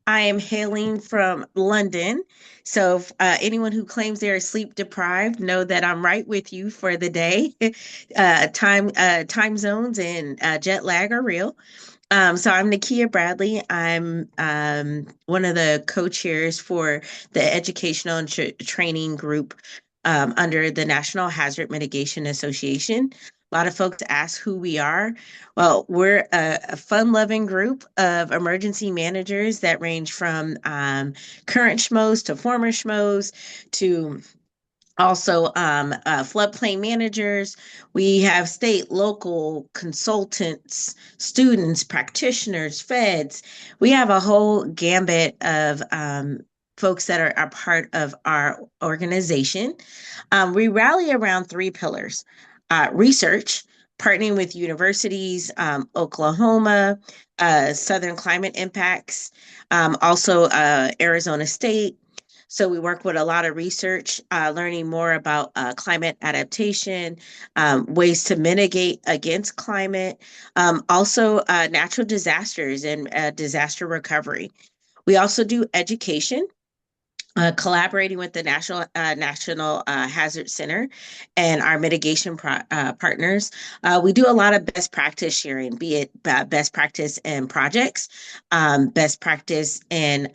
I am hailing from London. So, if, anyone who claims they're sleep deprived, know that I'm right with you for the day. Time zones and jet lag are real. So I'm Nickea Bradley. I'm one of the co-chairs for the educational and training group under the National Hazard Mitigation Association. A lot of folks ask who we are. Well, we're a fun-loving group of emergency managers that range from current schmoes to former schmoes to also floodplain managers. We have state, local consultants, students, practitioners, feds. We have a whole gambit of folks that are part of our organization. We rally around three pillars: research, partnering with universities, Oklahoma, Southern Climate Impacts, also Arizona State. So we work with a lot of research, learning more about climate adaptation, ways to mitigate against climate, also natural disasters and disaster recovery. We also do education. Collaborating with the National Hazard Center and our mitigation partners, we do a lot of best practice sharing, be it best practice in projects, best practice in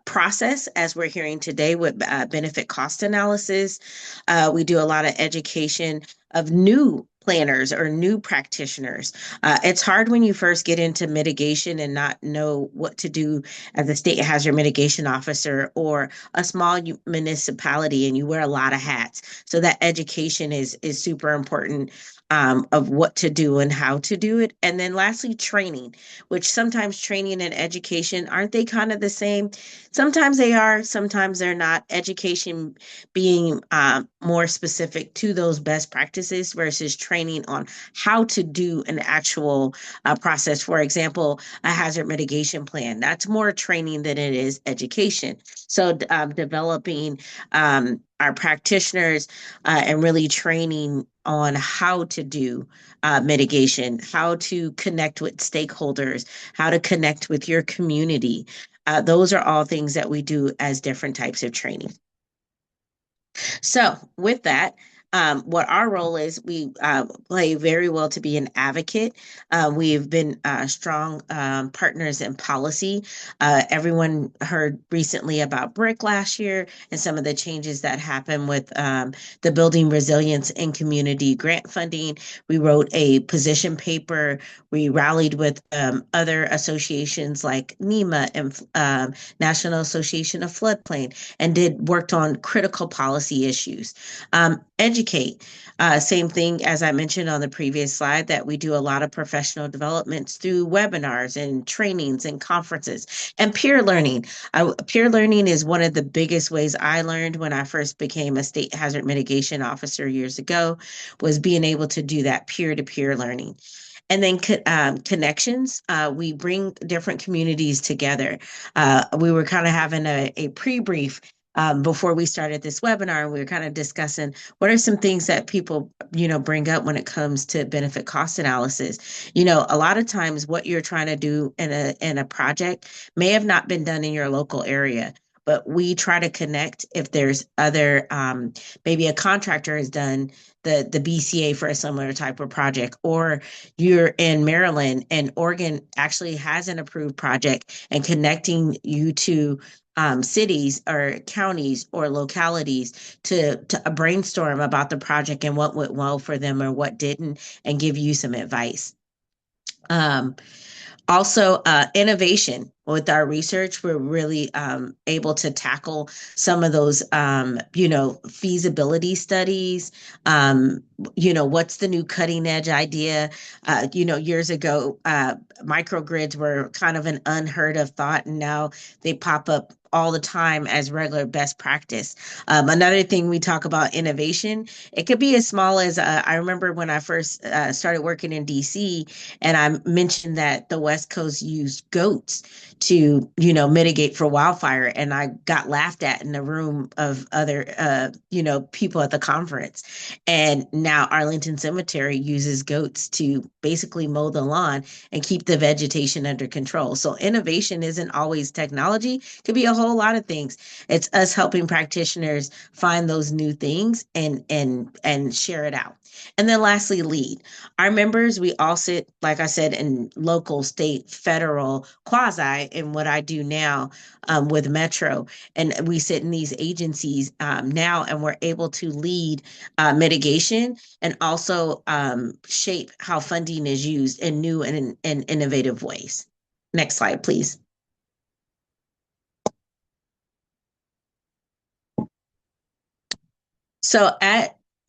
process, as we're hearing today with benefit cost analysis. We do a lot of education of new planners or new practitioners. It's hard when you first get into mitigation and not know what to do as a state hazard mitigation officer or a small municipality, and you wear a lot of hats. So that education is super important. Of what to do and how to do it. And then lastly, training, which sometimes training and education, aren't they kind of the same? Sometimes they are, sometimes they're not. Education being more specific to those best practices versus training on how to do an actual process. For example, a hazard mitigation plan. That's more training than it is education. So developing our practitioners and really training on how to do mitigation, how to connect with stakeholders, how to connect with your community. Those are all things that we do as different types of training. So, with that, what our role is, we play very well to be an advocate. We've been strong partners in policy. Everyone heard recently about BRIC last year and some of the changes that happened with the Building Resilience in Community grant funding. We wrote a position paper. We rallied with other associations like NEMA and National Association of Floodplain and did worked on critical policy issues. Educate, same thing as I mentioned on the previous slide, that we do a lot of professional developments through webinars and trainings and conferences and peer learning. Peer learning is one of the biggest ways I learned when I first became a state hazard mitigation officer years ago, was being able to do that peer-to-peer learning. And then connections. We bring different communities together. We were kind of having a pre-brief before we started this webinar. We were kind of discussing what are some things that people, bring up when it comes to benefit cost analysis. A lot of times what you're trying to do in a project may have not been done in your local area. But we try to connect if there's other, maybe a contractor has done the BCA for a similar type of project, or you're in Maryland and Oregon actually has an approved project, and connecting you to cities or counties or localities to brainstorm about the project and what went well for them or what didn't, and give you some advice. Um, Also, innovation with our research, we're really able to tackle some of those, feasibility studies. What's the new cutting edge idea? Years ago, microgrids were kind of an unheard of thought, and now they pop up all the time as regular best practice. Another thing we talk about innovation, it could be as small as I remember when I first started working in DC, and I mentioned that the West Coast used goats to, mitigate for wildfire. And I got laughed at in a room of other, people at the conference. And now Arlington Cemetery uses goats to basically mow the lawn and keep the vegetation under control. So innovation isn't always technology, it could be a whole lot of things. It's us helping practitioners find those new things and share it out. And then lastly, lead. Our members, we all sit, like I said, in local, state, federal, quasi, in what I do now with Metro. And we sit in these agencies now, and we're able to lead mitigation and also shape how funding is used in new and innovative ways. Next slide, please.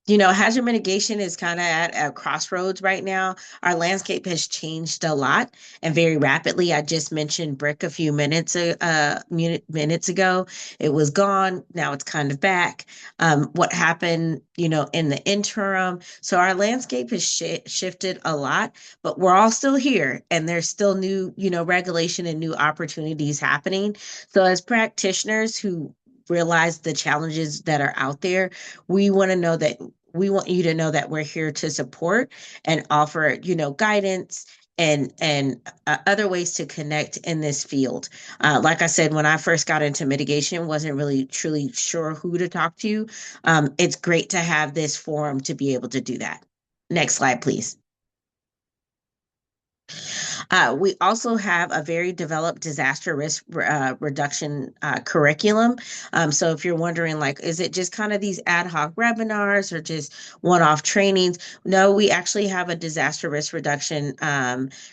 Hazard mitigation is kind of at a crossroads right now. Our landscape has changed a lot and very rapidly. I just mentioned brick a few minutes ago. It was gone. Now it's kind of back. What happened, in the interim? So our landscape has shifted a lot, but we're all still here, and there's still new, regulation and new opportunities happening. So as practitioners who realize the challenges that are out there, we want to know that we want you to know that we're here to support and offer, guidance and other ways to connect in this field. Like I said, when I first got into mitigation, wasn't really truly sure who to talk to. It's great to have this forum to be able to do that. Next slide, please. We also have a very developed disaster risk reduction curriculum. So if you're wondering, like, is it just kind of these ad hoc webinars or just one-off trainings? No, we actually have a disaster risk reduction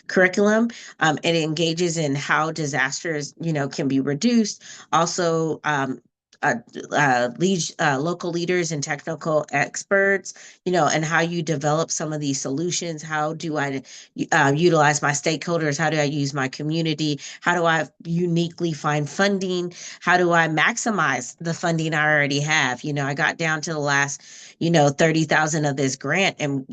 curriculum. It engages in how disasters, can be reduced. Also, uh, local leaders and technical experts, and how you develop some of these solutions. How do I utilize my stakeholders? How do I use my community? How do I uniquely find funding? How do I maximize the funding I already have? I got down to the last, 30,000 of this grant, and,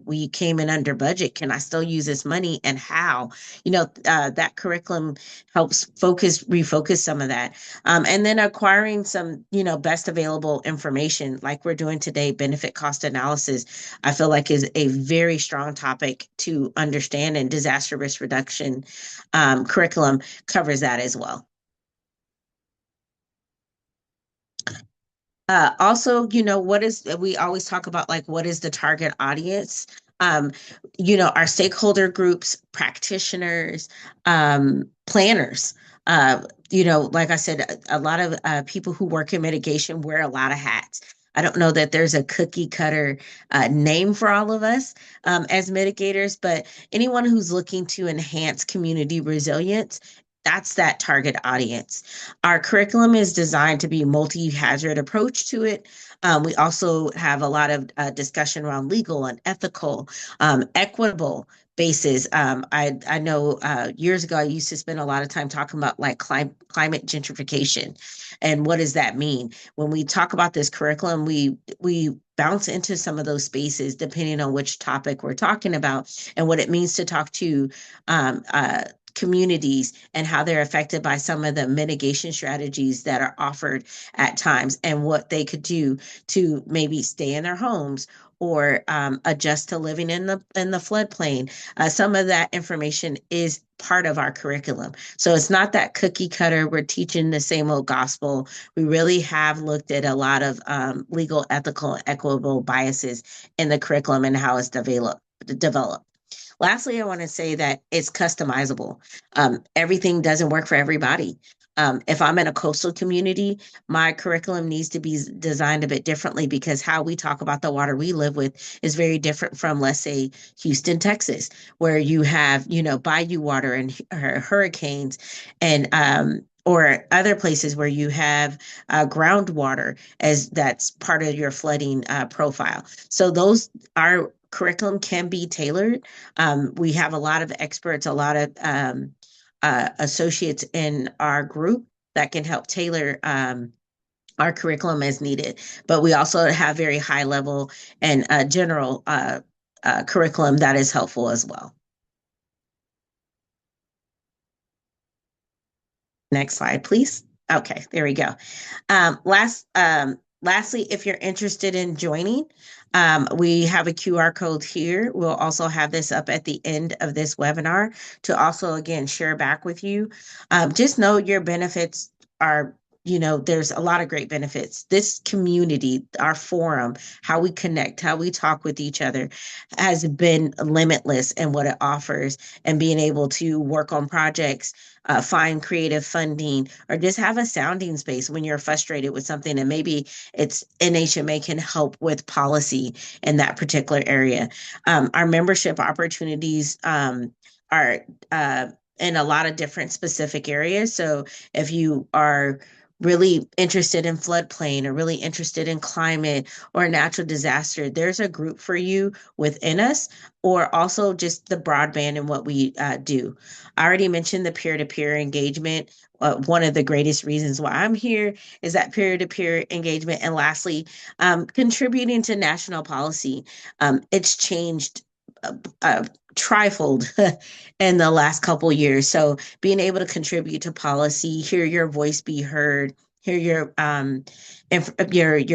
we came in under budget. Can I still use this money, and how? That curriculum helps refocus some of that. And then acquiring some, best available information like we're doing today, benefit cost analysis, I feel like is a very strong topic to understand, and disaster risk reduction curriculum covers that as well. Also, we always talk about, like, what is the target audience? Um, our stakeholder groups, practitioners, planners. Like I said, a lot of people who work in mitigation wear a lot of hats. I don't know that there's a cookie cutter name for all of us as mitigators, but anyone who's looking to enhance community resilience, that's that target audience. Our curriculum is designed to be multi-hazard approach to it. We also have a lot of discussion around legal and ethical, equitable basis. I know years ago I used to spend a lot of time talking about, like, climate gentrification, and what does that mean? When we talk about this curriculum, we bounce into some of those spaces depending on which topic we're talking about and what it means to talk to um, uh, communities and how they're affected by some of the mitigation strategies that are offered at times, and what they could do to maybe stay in their homes or adjust to living in the floodplain. Some of that information is part of our curriculum. So it's not that cookie cutter. We're teaching the same old gospel. We really have looked at a lot of legal, ethical, and equitable biases in the curriculum and how it's developed. Lastly, I want to say that it's customizable. Everything doesn't work for everybody. If I'm in a coastal community, my curriculum needs to be designed a bit differently, because how we talk about the water we live with is very different from, let's say, Houston, Texas, where you have, bayou water and hurricanes, and or other places where you have groundwater as that's part of your flooding profile. So those our curriculum can be tailored. We have a lot of experts, a lot of associates in our group that can help tailor our curriculum as needed. But we also have very high level and general curriculum that is helpful as well. Next slide, please. Okay, there we go. Lastly, if you're interested in joining, we have a QR code here. We'll also have this up at the end of this webinar to also, again, share back with you. Just know your benefits are, there's a lot of great benefits. This community, our forum, how we connect, how we talk with each other has been limitless in what it offers, and being able to work on projects, find creative funding, or just have a sounding space when you're frustrated with something, and maybe it's NHMA can help with policy in that particular area. Our membership opportunities are in a lot of different specific areas. So if you are really interested in floodplain, or really interested in climate or natural disaster, there's a group for you within us, or also just the broadband and what we do. I already mentioned the peer-to-peer engagement. One of the greatest reasons why I'm here is that peer-to-peer engagement. And lastly, contributing to national policy. It's changed uh, uh, trifold in the last couple years. So being able to contribute to policy, hear your voice be heard, hear your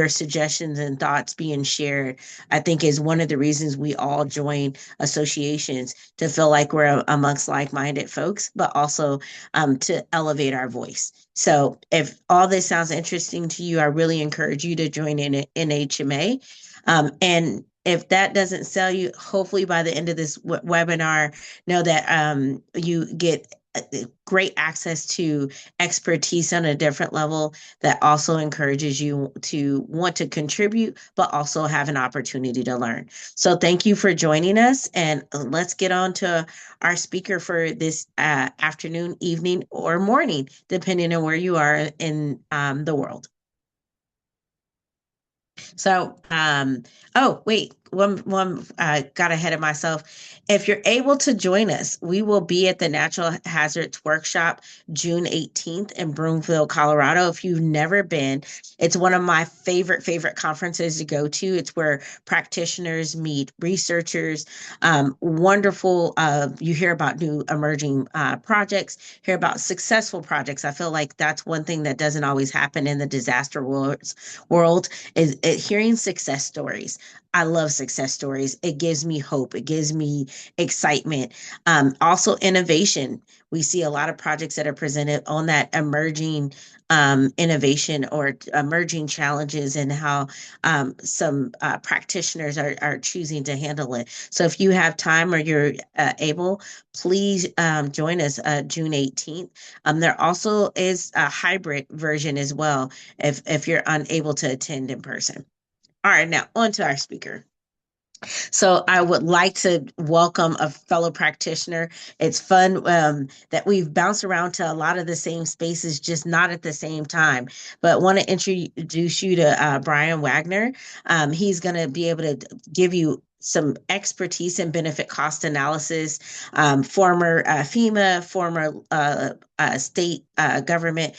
suggestions and thoughts being shared, I think is one of the reasons we all join associations, to feel like we're amongst like-minded folks, but also to elevate our voice. So if all this sounds interesting to you, I really encourage you to join in HMA. And if that doesn't sell you, hopefully by the end of this webinar, know that you get great access to expertise on a different level that also encourages you to want to contribute, but also have an opportunity to learn. So thank you for joining us, and let's get on to our speaker for this afternoon, evening, or morning, depending on where you are in the world. So, oh, wait, got ahead of myself. If you're able to join us, we will be at the Natural Hazards Workshop June 18th in Broomfield, Colorado. If you've never been, it's one of my favorite conferences to go to. It's where practitioners meet researchers. Wonderful. You hear about new emerging projects, hear about successful projects. I feel like that's one thing that doesn't always happen in the disaster world is hearing success stories. I love success stories. It gives me hope. It gives me excitement. Also, innovation. We see a lot of projects that are presented on that emerging innovation or emerging challenges, and how some practitioners are choosing to handle it. So if you have time or you're able, please join us June 18th. There also is a hybrid version as well if you're unable to attend in person. All right, now on to our speaker. So I would like to welcome a fellow practitioner. It's fun that we've bounced around to a lot of the same spaces, just not at the same time. But want to introduce you to Brian Wagner. He's going to be able to give you some expertise in benefit cost analysis, former FEMA, former state government,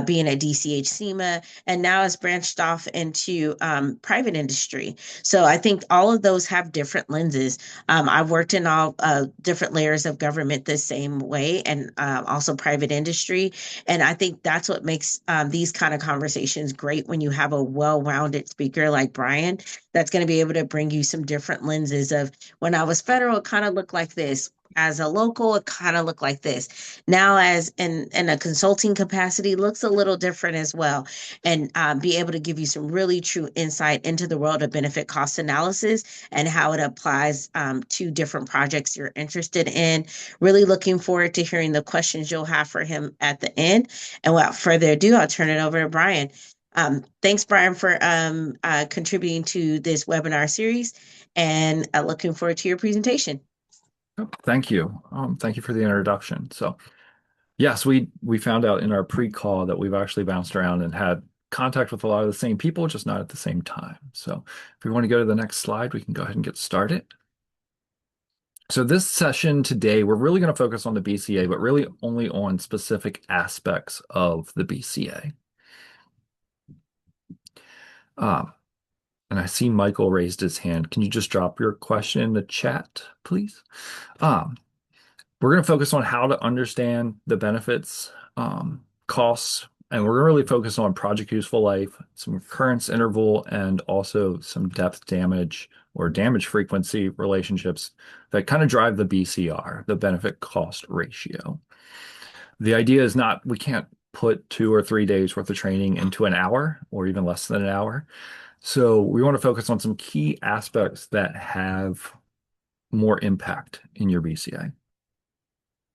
being at DCH SEMA, and now has branched off into private industry. So I think all of those have different lenses. I've worked in all different layers of government the same way, and also private industry. And I think that's what makes these kind of conversations great, when you have a well-rounded speaker like Brian that's going to be able to bring you some different lenses of, when I was federal, it kind of looked like this. As a local, it kind of looked like this. Now, as in a consulting capacity, looks a little different as well, and be able to give you some really true insight into the world of benefit cost analysis and how it applies to different projects you're interested in. Really looking forward to hearing the questions you'll have for him at the end. And without further ado, I'll turn it over to Brian. Thanks, Brian, for contributing to this webinar series, and looking forward to your presentation. Oh, thank you. Thank you for the introduction. So, yes, we found out in our pre-call that we've actually bounced around and had contact with a lot of the same people, just not at the same time. So, if we want to go to the next slide, we can go ahead and get started. So, this session today, we're really going to focus on the BCA, but really only on specific aspects of the BCA. Um, and I see Michael raised his hand. Can you just drop your question in the chat, please? We're going to focus on how to understand the benefits costs, and we're really focused on project useful life, some recurrence interval, and also some depth damage or damage frequency relationships that kind of drive the BCR, the benefit cost ratio. The idea is not, we can't put 2 or 3 days worth of training into an hour or even less than an hour. So we want to focus on some key aspects that have more impact in your BCA.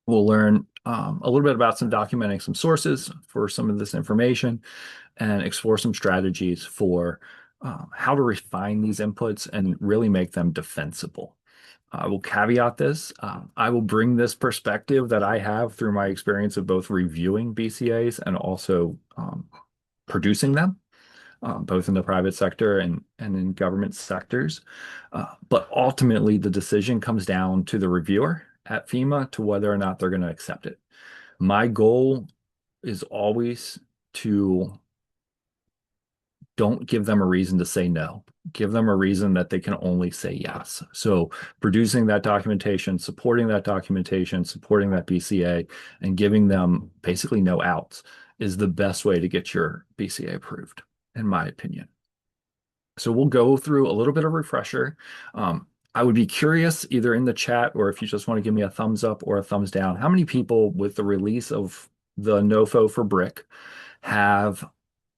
We'll learn a little bit about some documenting some sources for some of this information and explore some strategies for how to refine these inputs and really make them defensible. I will caveat this. I will bring this perspective that I have through my experience of both reviewing BCAs and also producing them, both in the private sector and in government sectors. But ultimately, the decision comes down to the reviewer at FEMA to whether or not they're going to accept it. My goal is always to don't give them a reason to say no. Give them a reason that they can only say yes. So producing that documentation, supporting that BCA, and giving them basically no outs is the best way to get your BCA approved, in my opinion. So we'll go through a little bit of refresher. I would be curious either in the chat or if you just want to give me a thumbs up or a thumbs down, how many people with the release of the NOFO for BRIC have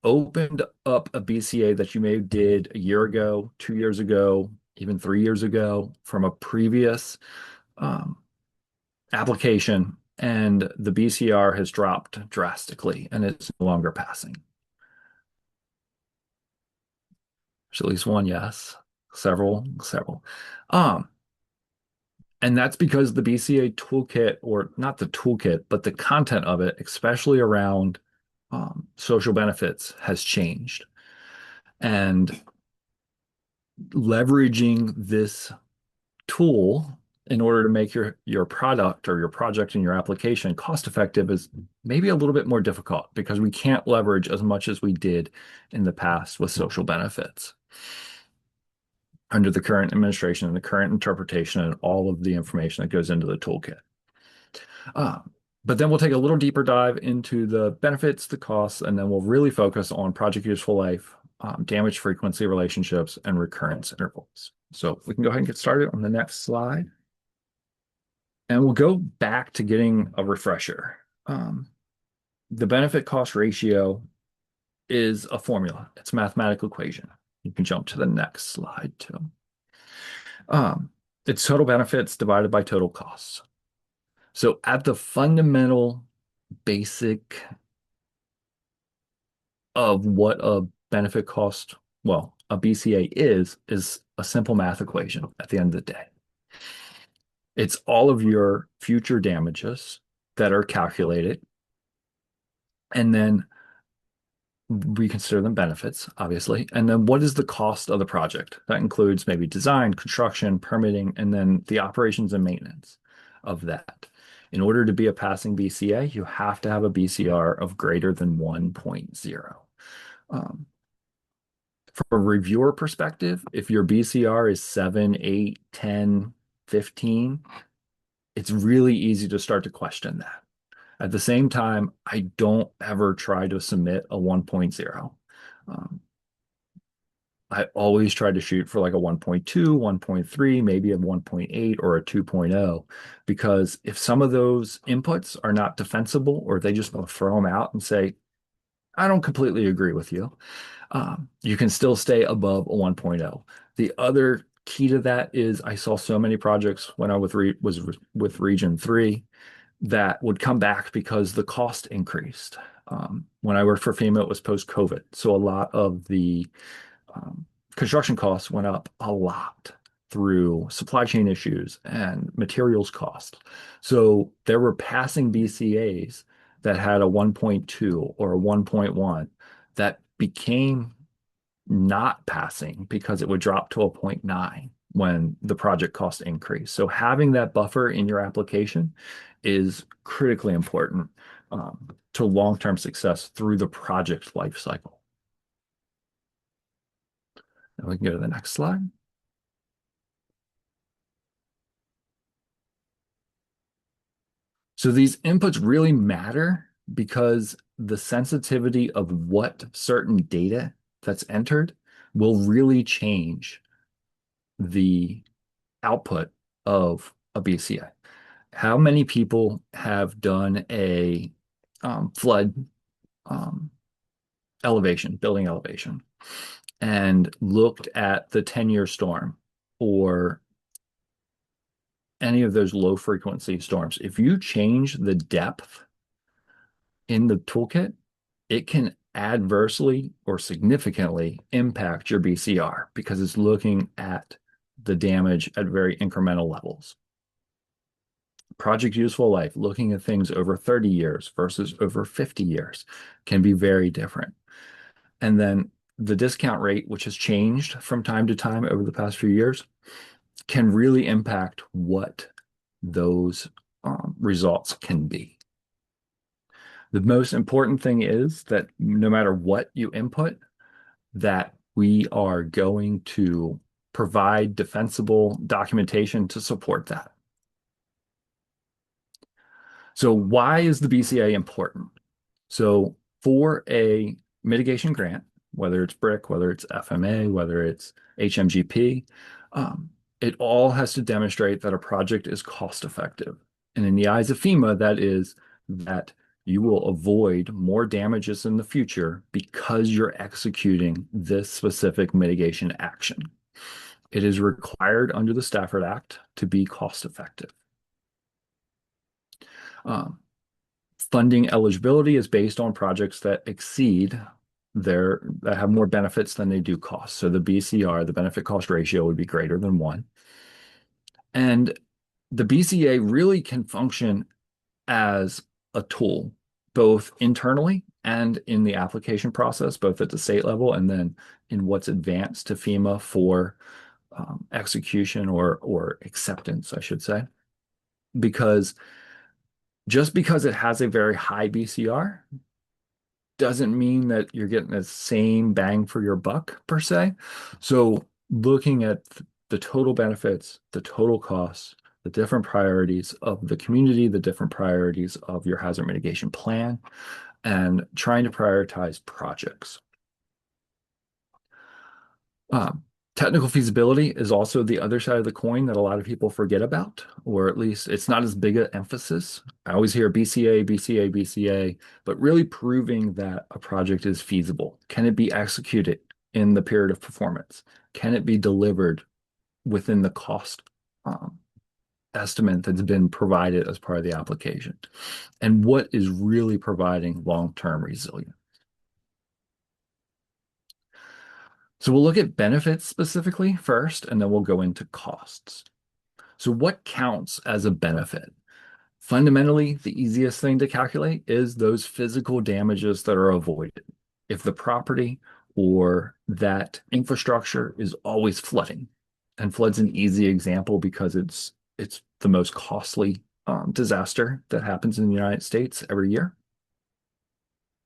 opened up a BCA that you may have did a year ago, 2 years ago, even 3 years ago from a previous um, application, and the BCR has dropped drastically and it's no longer passing. There's at least one yes, several. Um, and that's because the BCA toolkit, or not the toolkit, but the content of it, especially around social benefits, has changed. And leveraging this tool in order to make your product or your project and your application cost effective is maybe a little bit more difficult because we can't leverage as much as we did in the past with social benefits under the current administration and the current interpretation and all of the information that goes into the toolkit. Uh, but then we'll take a little deeper dive into the benefits, the costs, and then we'll really focus on project useful life, damage frequency relationships, and recurrence intervals. So we can go ahead and get started on the next slide. And we'll go back to getting a refresher. The benefit cost ratio is a formula. It's a mathematical equation. You can jump to the next slide too. It's total benefits divided by total costs. So at the fundamental basic of what a benefit cost, well, a BCA is a simple math equation at the end of the day. It's all of your future damages that are calculated, and then we consider them benefits, obviously. And then what is the cost of the project? That includes maybe design, construction, permitting, and then the operations and maintenance of that. In order to be a passing BCA, you have to have a BCR of greater than 1.0. From a reviewer perspective, if your BCR is 7, 8, 10, 15, it's really easy to start to question that. At the same time, I don't ever try to submit a 1.0. I always try to shoot for like a 1.2, 1.3, maybe a 1.8 or a 2.0, because if some of those inputs are not defensible or they just want to throw them out and say, I don't completely agree with you, you can still stay above a 1.0. The other key to that is I saw so many projects when I was with Region 3 that would come back because the cost increased. When I worked for FEMA, it was post-COVID. So a lot of the construction costs went up a lot through supply chain issues and materials cost. So there were passing BCAs that had a 1.2 or a 1.1 that became not passing because it would drop to a 0.9 when the project cost increased. So having that buffer in your application is critically important to long-term success through the project life cycle. And we can go to the next slide. So these inputs really matter because the sensitivity of what certain data that's entered will really change the output of a BCA. How many people have done a flood um, elevation, building elevation, and looked at the 10-year storm or any of those low frequency storms? If you change the depth in the toolkit, it can adversely or significantly impact your BCR because it's looking at the damage at very incremental levels. Project useful life, looking at things over 30 years versus over 50 years, can be very different. And then the discount rate, which has changed from time to time over the past few years, can really impact what those results can be. The most important thing is that no matter what you input, that we are going to provide defensible documentation to support that. So why is the BCA important? So for a mitigation grant, whether it's BRIC, whether it's FMA, whether it's HMGP, it all has to demonstrate that a project is cost effective. And in the eyes of FEMA, that is that you will avoid more damages in the future because you're executing this specific mitigation action. It is required under the Stafford Act to be cost effective. Um, Funding eligibility is based on projects that exceed that have more benefits than they do costs. So the BCR, the benefit cost ratio, would be greater than 1. And the BCA really can function as a tool, both internally and in the application process, both at the state level and then in what's advanced to FEMA for execution or acceptance, I should say. Because just because it has a very high BCR doesn't mean that you're getting the same bang for your buck per se. So looking at the total benefits, the total costs, the different priorities of the community, the different priorities of your hazard mitigation plan, and trying to prioritize projects. Um, Technical feasibility is also the other side of the coin that a lot of people forget about, or at least it's not as big an emphasis. I always hear BCA, BCA, BCA, but really proving that a project is feasible. Can it be executed in the period of performance? Can it be delivered within the cost estimate that's been provided as part of the application? And what is really providing long-term resilience? So we'll look at benefits specifically first, and then we'll go into costs. So what counts as a benefit? Fundamentally, the easiest thing to calculate is those physical damages that are avoided. If the property or that infrastructure is always flooding, and flood's an easy example because it's the most costly disaster that happens in the United States every year.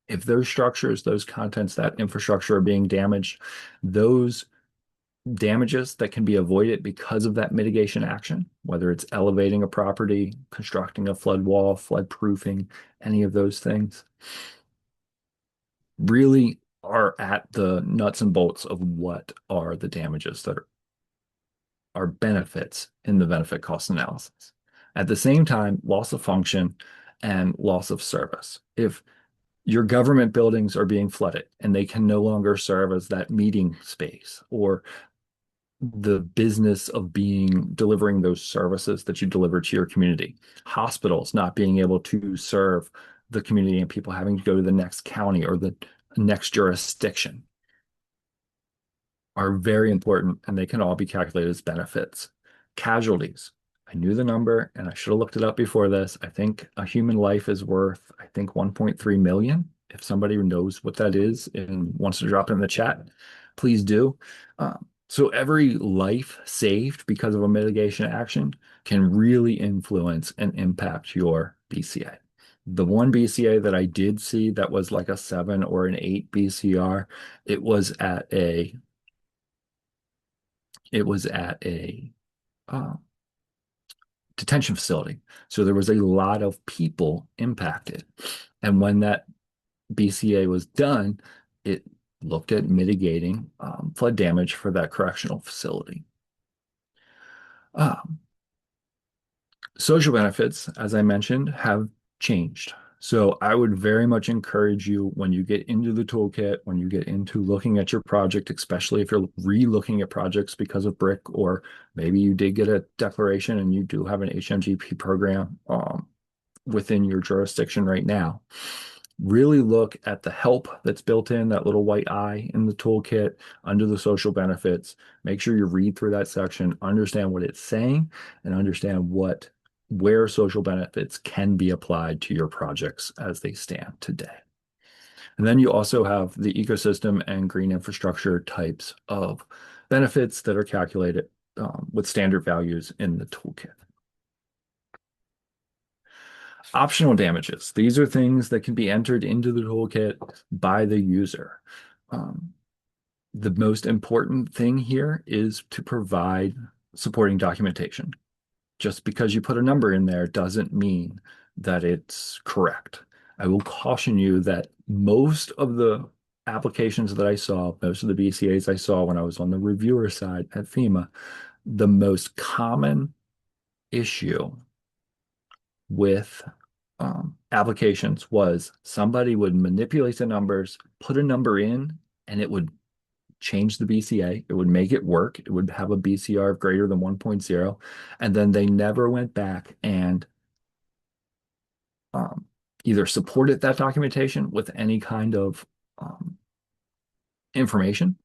If those structures, those contents, that infrastructure are being damaged, those damages that can be avoided because of that mitigation action, whether it's elevating a property, constructing a flood wall, flood proofing, any of those things, really are at the nuts and bolts of what are the damages that are benefits in the benefit cost analysis. At the same time, loss of function and loss of service. If your government buildings are being flooded and they can no longer serve as that meeting space or the business of delivering those services that you deliver to your community. Hospitals not being able to serve the community and people having to go to the next county or the next jurisdiction are very important, and they can all be calculated as benefits. Casualties. I knew the number and I should have looked it up before this. I think a human life is worth, I think 1.3 million. If somebody knows what that is and wants to drop it in the chat, please do. So every life saved because of a mitigation action can really influence and impact your BCA. The one BCA that I did see that was like a 7 or an 8 BCR, it was at a it was at a uh, detention facility. So there was a lot of people impacted. And when that BCA was done, it looked at mitigating flood damage for that correctional facility. Um, Social benefits, as I mentioned, have changed. So I would very much encourage you when you get into the toolkit, when you get into looking at your project, especially if you're re-looking at projects because of brick, or maybe you did get a declaration and you do have an HMGP program within your jurisdiction right now. Really look at the help that's built in, that little white eye in the toolkit under the social benefits. Make sure you read through that section, understand what it's saying, and understand where social benefits can be applied to your projects as they stand today. And then you also have the ecosystem and green infrastructure types of benefits that are calculated with standard values in the toolkit. Optional damages. These are things that can be entered into the toolkit by the user. Um, the most important thing here is to provide supporting documentation. Just because you put a number in there doesn't mean that it's correct. I will caution you that most of the applications that I saw, most of the BCAs I saw when I was on the reviewer side at FEMA, the most common issue with applications was somebody would manipulate the numbers, put a number in, and it would change the BCA. It would make it work. It would have a BCR of greater than 1.0. And then they never went back and um, either supported that documentation with any kind of um, information,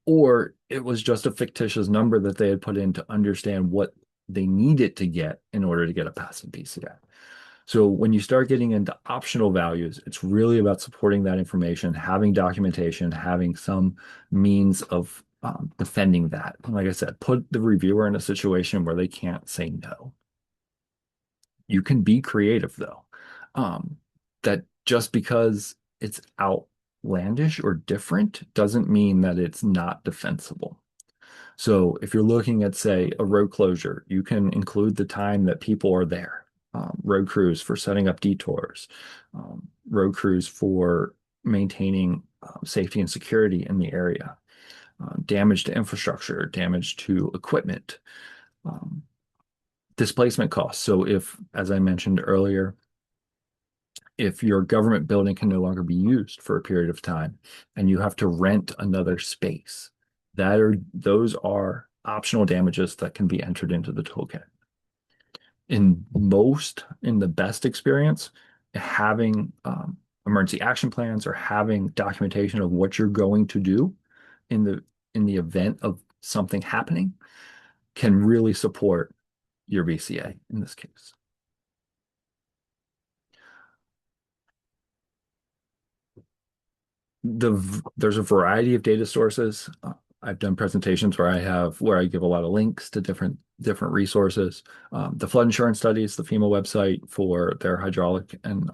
or it was just a fictitious number that they had put in to understand what they needed to get in order to get a passive BCA. So when you start getting into optional values, it's really about supporting that information, having documentation, having some means of defending that. Like I said, put the reviewer in a situation where they can't say no. You can be creative though. That just because it's outlandish or different doesn't mean that it's not defensible. So if you're looking at, say, a road closure, you can include the time that people are there. Road crews for setting up detours, road crews for maintaining safety and security in the area, damage to infrastructure, damage to equipment, um, displacement costs. So if, as I mentioned earlier, if your government building can no longer be used for a period of time and you have to rent another space, those are optional damages that can be entered into the toolkit. In the best experience, having emergency action plans or having documentation of what you're going to do in the event of something happening can really support your BCA in this case. There's a variety of data sources. I've done presentations where I give a lot of links to different resources. The flood insurance studies, the FEMA website for their hydraulic and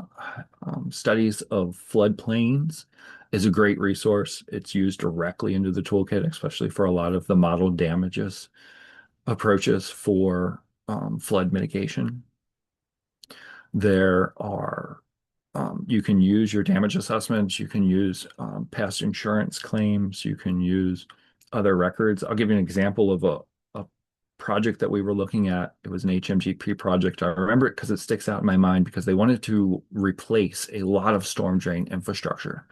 studies of floodplains is a great resource. It's used directly into the toolkit, especially for a lot of the model damages approaches for flood mitigation. There are You can use your damage assessments, you can use past insurance claims, you can use other records. I'll give you an example of a project that we were looking at. It was an HMGP project. I remember it because it sticks out in my mind because they wanted to replace a lot of storm drain infrastructure,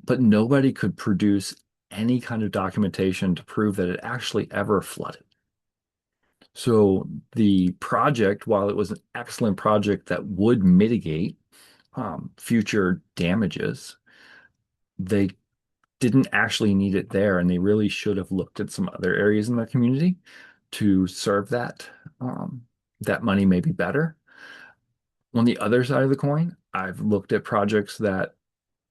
but nobody could produce any kind of documentation to prove that it actually ever flooded. So the project, while it was an excellent project that would mitigate future damages, they didn't actually need it there, and they really should have looked at some other areas in their community to serve that money maybe better. On the other side of the coin, I've looked at projects that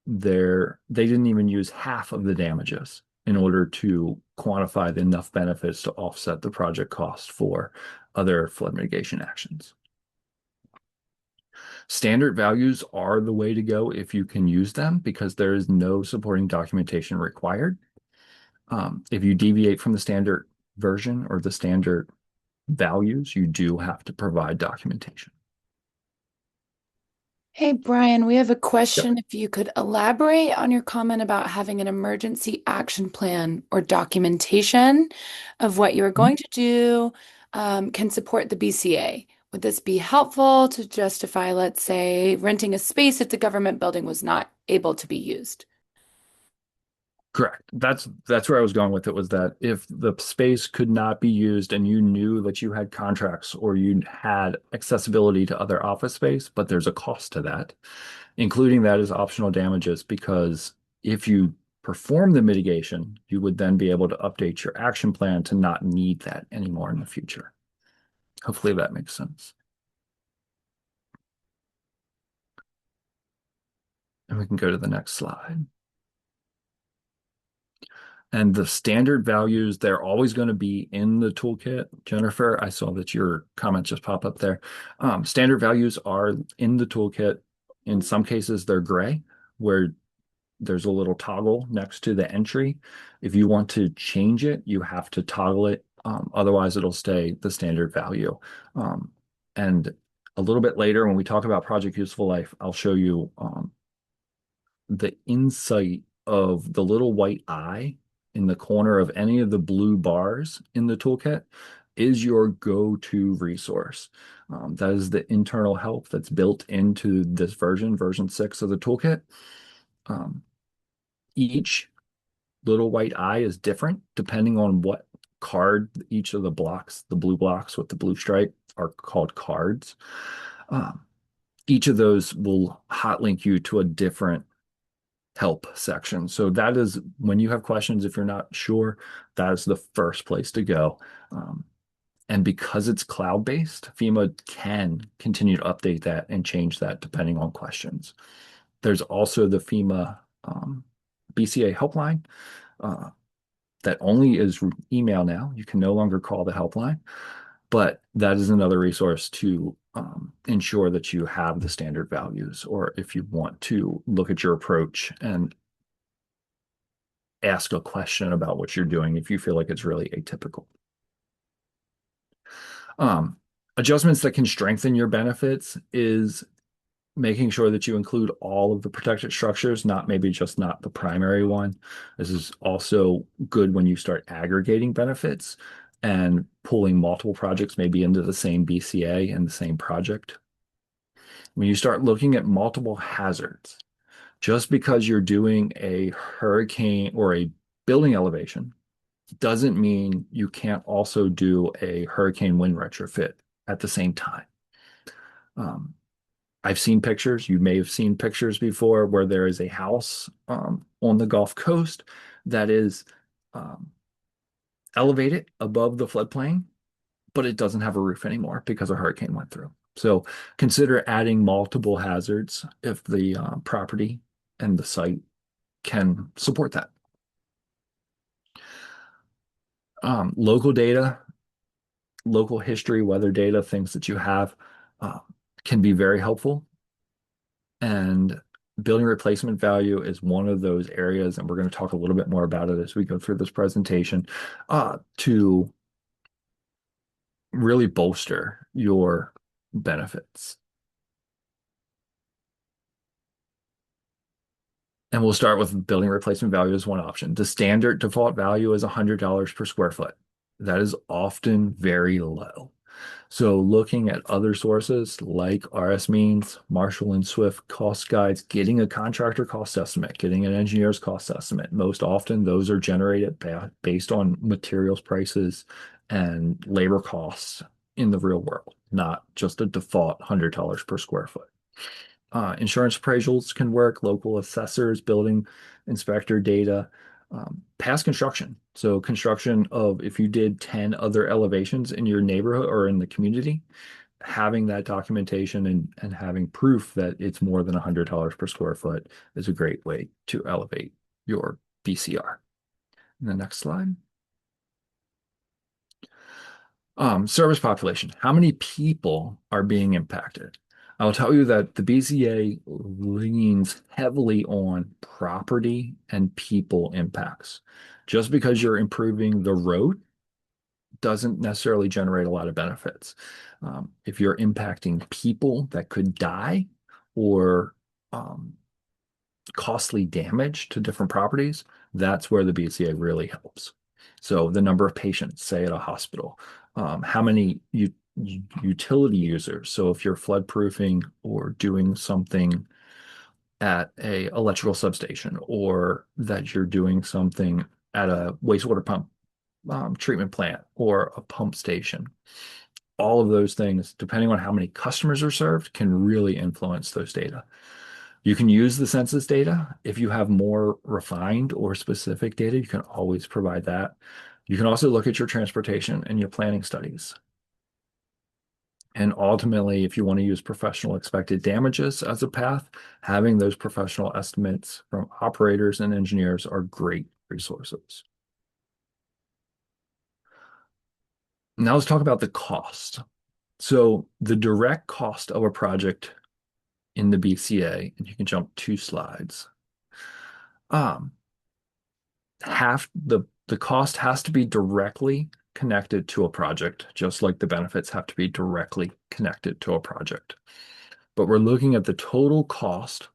they didn't even use half of the damages in order to quantify enough benefits to offset the project cost for other flood mitigation actions. Standard values are the way to go if you can use them because there is no supporting documentation required. If you deviate from the standard version or the standard values, you do have to provide documentation. Hey Brian, we have a Yep. question. If you could elaborate on your comment about having an emergency action plan or documentation of what you're going to do, can support the BCA. Would this be helpful to justify, let's say, renting a space if the government building was not able to be used? Correct. That's where I was going with it, was that if the space could not be used and you knew that you had contracts or you had accessibility to other office space, but there's a cost to that, including that as optional damages, because if you perform the mitigation, you would then be able to update your action plan to not need that anymore in the future. Hopefully that makes sense. And we can go to the next slide. And the standard values, they're always going to be in the toolkit. Jennifer, I saw that your comment just pop up there. Standard values are in the toolkit. In some cases, they're gray, where there's a little toggle next to the entry. If you want to change it, you have to toggle it. Otherwise, it'll stay the standard value. And a little bit later, when we talk about project useful life, I'll show you the insight of the little white eye in the corner of any of the blue bars in the toolkit is your go-to resource. That is the internal help that's built into this version 6 of the toolkit. Um, each little white eye is different depending on what card each of the blocks, the blue blocks with the blue stripe, are called cards. Um, each of those will hot link you to a different help section. So that is when you have questions, if you're not sure, that is the first place to go. And because it's cloud-based, FEMA can continue to update that and change that depending on questions. There's also the FEMA BCA helpline uh, that only is email now. You can no longer call the helpline, but that is another resource to ensure that you have the standard values, or if you want to look at your approach and ask a question about what you're doing if you feel like it's really atypical. Um, Adjustments that can strengthen your benefits is making sure that you include all of the protected structures, not maybe just not the primary one. This is also good when you start aggregating benefits and pulling multiple projects maybe into the same BCA and the same project. When you start looking at multiple hazards, just because you're doing a hurricane or a building elevation doesn't mean you can't also do a hurricane wind retrofit at the same time. Um, I've seen pictures, you may have seen pictures before, where there is a house on the Gulf Coast that is um, elevated above the floodplain, but it doesn't have a roof anymore because a hurricane went through. So consider adding multiple hazards if the property and the site can support that. Local data, local history, weather data, things that you have uh, can be very helpful. And building replacement value is one of those areas, and we're going to talk a little bit more about it as we go through this presentation, to really bolster your benefits. And we'll start with building replacement value as one option. The standard default value is $100 per square foot. That is often very low. So looking at other sources like RS Means, Marshall and Swift cost guides, getting a contractor cost estimate, getting an engineer's cost estimate. Most often those are generated based on materials prices and labor costs in the real world, not just a default $100 per square foot. Insurance appraisals can work, local assessors, building inspector data, past construction. So construction of if you did 10 other elevations in your neighborhood or in the community, having that documentation and having proof that it's more than $100 per square foot is a great way to elevate your BCR. The next slide. Service population. How many people are being impacted? I'll tell you that the BCA leans heavily on property and people impacts. Just because you're improving the road doesn't necessarily generate a lot of benefits. If you're impacting people that could die or um, costly damage to different properties, that's where the BCA really helps. So the number of patients, say at a hospital, how many utility users. So if you're flood proofing or doing something at a electrical substation, or that you're doing something at a wastewater pump treatment plant or a pump station, all of those things, depending on how many customers are served, can really influence those data. You can use the census data. If you have more refined or specific data, you can always provide that. You can also look at your transportation and your planning studies. And ultimately, if you want to use professional expected damages as a path, having those professional estimates from operators and engineers are great resources. Now let's talk about the cost. So the direct cost of a project in the BCA, and you can jump 2 slides, um, the cost has to be directly connected to a project, just like the benefits have to be directly connected to a project. But we're looking at the total cost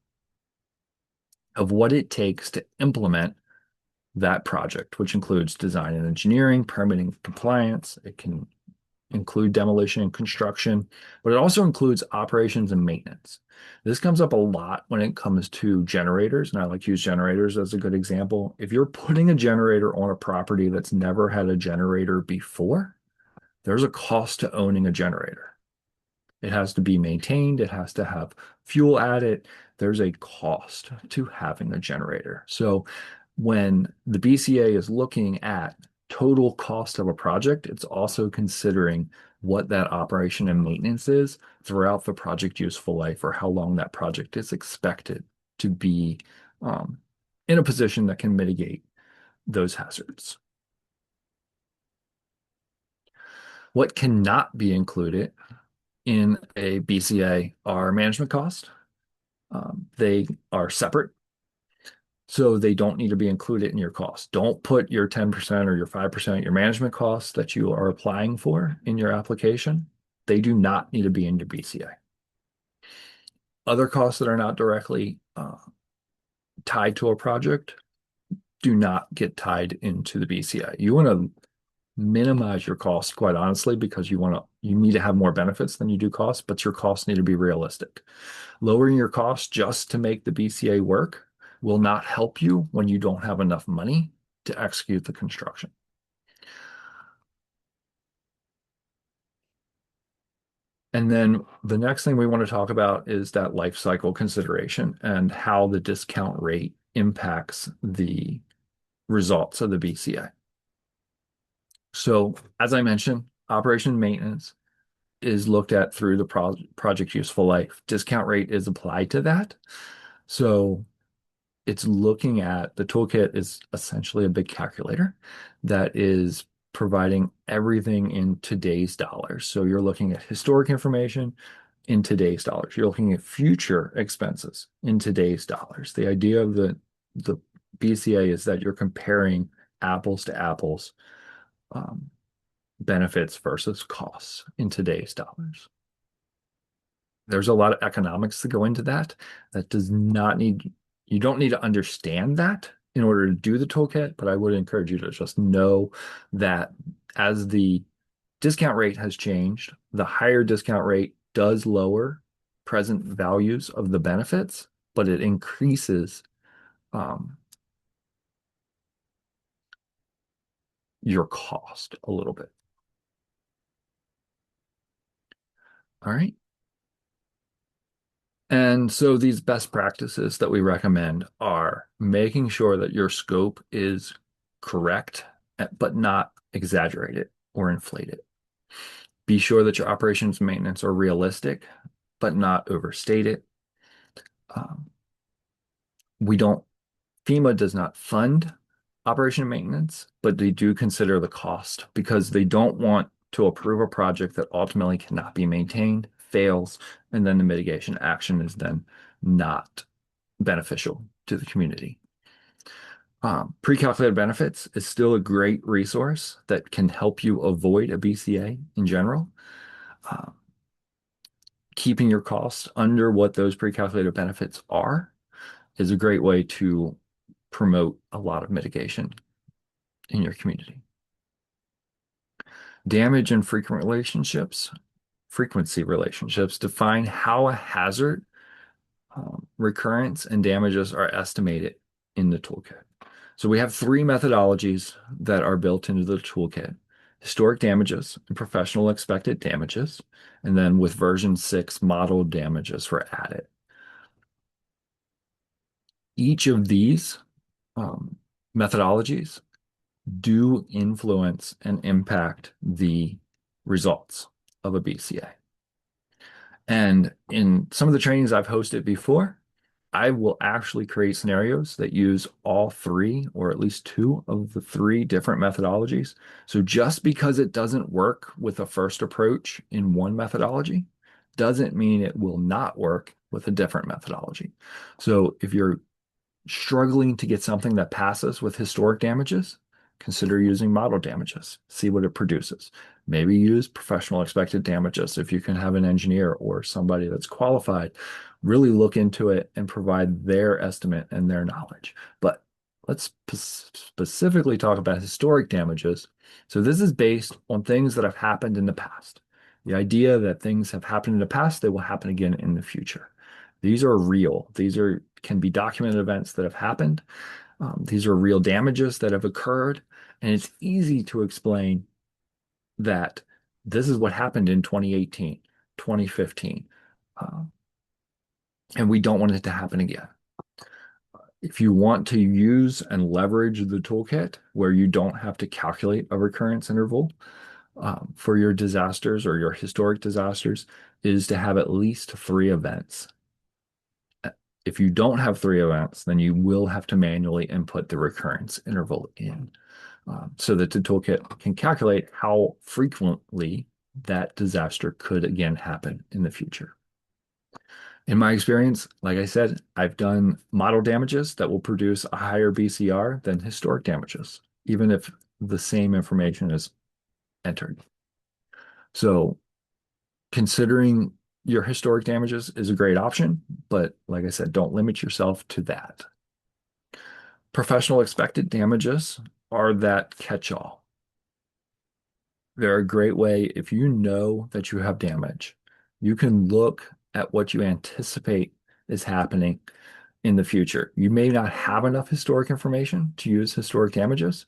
of what it takes to implement that project, which includes design and engineering, permitting, compliance. It can include demolition and construction, but it also includes operations and maintenance. This comes up a lot when it comes to generators, and I like to use generators as a good example. If you're putting a generator on a property that's never had a generator before, there's a cost to owning a generator. It has to be maintained, it has to have fuel added. There's a cost to having a generator. So when the BCA is looking at total cost of a project, it's also considering what that operation and maintenance is throughout the project useful life, or how long that project is expected to be in a position that can mitigate those hazards. What cannot be included in a BCA are management costs. They are separate, so they don't need to be included in your cost. Don't put your 10% or your 5%, your management costs that you are applying for in your application. They do not need to be in your BCA. Other costs that are not directly tied to a project do not get tied into the BCA. You want to minimize your costs, quite honestly, because you need to have more benefits than you do costs, but your costs need to be realistic. Lowering your costs just to make the BCA work will not help you when you don't have enough money to execute the construction. And then the next thing we want to talk about is that life cycle consideration and how the discount rate impacts the results of the BCA. So, as I mentioned, operation and maintenance is looked at through the project useful life. Discount rate is applied to that. So it's looking at the toolkit is essentially a big calculator that is providing everything in today's dollars. So you're looking at historic information in today's dollars. You're looking at future expenses in today's dollars. The idea of the BCA is that you're comparing apples to apples, benefits versus costs in today's dollars. There's a lot of economics that go into that. You don't need to understand that in order to do the toolkit, but I would encourage you to just know that as the discount rate has changed, the higher discount rate does lower present values of the benefits, but it increases your cost a little bit. All right. And so these best practices that we recommend are making sure that your scope is correct, but not exaggerated or inflated. Be sure that your operations and maintenance are realistic, but not overstated. Um, we don't, FEMA does not fund operation and maintenance, but they do consider the cost because they don't want to approve a project that ultimately cannot be maintained, fails, and then the mitigation action is then not beneficial to the community. Pre-calculated benefits is still a great resource that can help you avoid a BCA in general. keeping your costs under what those pre-calculated benefits are is a great way to promote a lot of mitigation in your community. Damage and frequency relationships define how a hazard, recurrence, and damages are estimated in the toolkit. So we have three methodologies that are built into the toolkit: historic damages and professional expected damages. And then with version 6, model damages were added. Each of these methodologies do influence and impact the results of a BCA. And in some of the trainings I've hosted before, I will actually create scenarios that use all three or at least two of the three different methodologies. So just because it doesn't work with a first approach in one methodology doesn't mean it will not work with a different methodology. So if you're struggling to get something that passes with historic damages, consider using model damages, see what it produces. Maybe use professional expected damages if you can have an engineer or somebody that's qualified really look into it and provide their estimate and their knowledge. But let's specifically talk about historic damages. So this is based on things that have happened in the past. The idea that things have happened in the past, they will happen again in the future. These are real. Can be documented events that have happened. These are real damages that have occurred, and it's easy to explain that this is what happened in 2018, 2015, and we don't want it to happen again. If you want to use and leverage the toolkit where you don't have to calculate a recurrence interval for your disasters or your historic disasters, is to have at least 3 events. If you don't have 3 events, then you will have to manually input the recurrence interval in so that the toolkit can calculate how frequently that disaster could again happen in the future. In my experience, like I said, I've done model damages that will produce a higher BCR than historic damages, even if the same information is entered. So considering your historic damages is a great option, but like I said, don't limit yourself to that. Professional expected damages are that catch-all. They're a great way, if you know that you have damage, you can look at what you anticipate is happening in the future. You may not have enough historic information to use historic damages,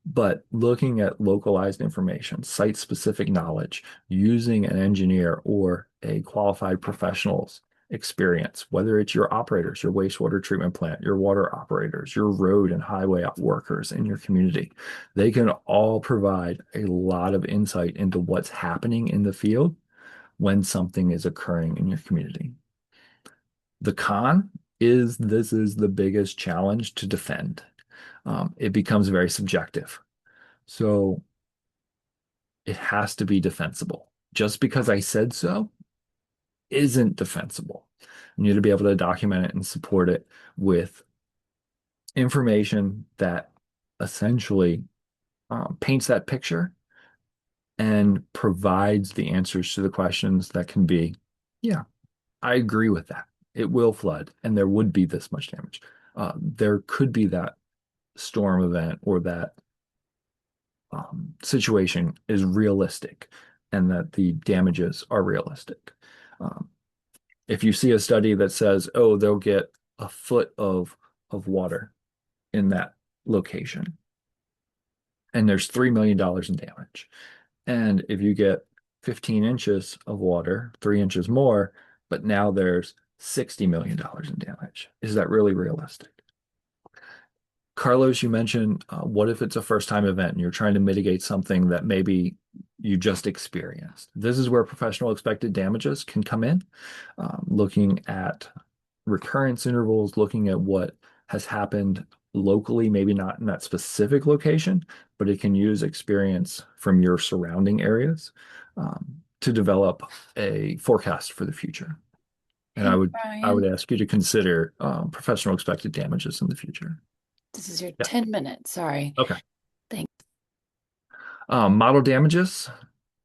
but looking at localized information, site-specific knowledge, using an engineer or a qualified professional's experience, whether it's your operators, your wastewater treatment plant, your water operators, your road and highway workers in your community, they can all provide a lot of insight into what's happening in the field when something is occurring in your community. The con is this is the biggest challenge to defend. It becomes very subjective. So it has to be defensible. Just because I said so isn't defensible. You need to be able to document it and support it with information that essentially paints that picture and provides the answers to the questions that can be, yeah, I agree with that. It will flood and there would be this much damage. There could be that storm event or that situation is realistic and that the damages are realistic. If you see a study that says, oh, they'll get a foot of water in that location, and there's $3 million in damage. And if you get 15 inches of water, 3 inches more, but now there's $60 million in damage, is that really realistic? Carlos, you mentioned, what if it's a first-time event and you're trying to mitigate something that maybe you just experienced? This is where professional expected damages can come in, looking at recurrence intervals, looking at what has happened locally, maybe not in that specific location, but it can use experience from your surrounding areas to develop a forecast for the future. And Hey, I would Brian, ask you to consider professional expected damages in the future. this is your Yeah. 10 minutes. Sorry. Okay. Thanks. Model damages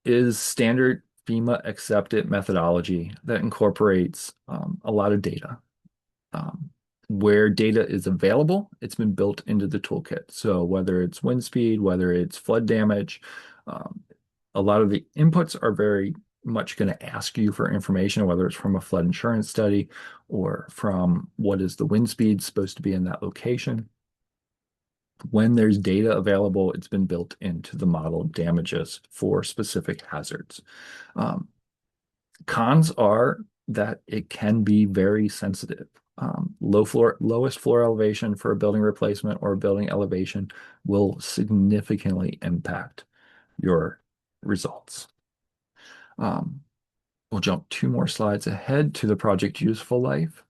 is standard FEMA accepted methodology that incorporates a lot of data. Um, where data is available, it's been built into the toolkit. So whether it's wind speed, whether it's flood damage, um, a lot of the inputs are very much going to ask you for information, whether it's from a flood insurance study or from what is the wind speed supposed to be in that location. When there's data available, it's been built into the model damages for specific hazards. Um, Cons are that it can be very sensitive. Lowest floor elevation for a building replacement or a building elevation will significantly impact your results. Um, we'll jump 2 more slides ahead to the project useful life.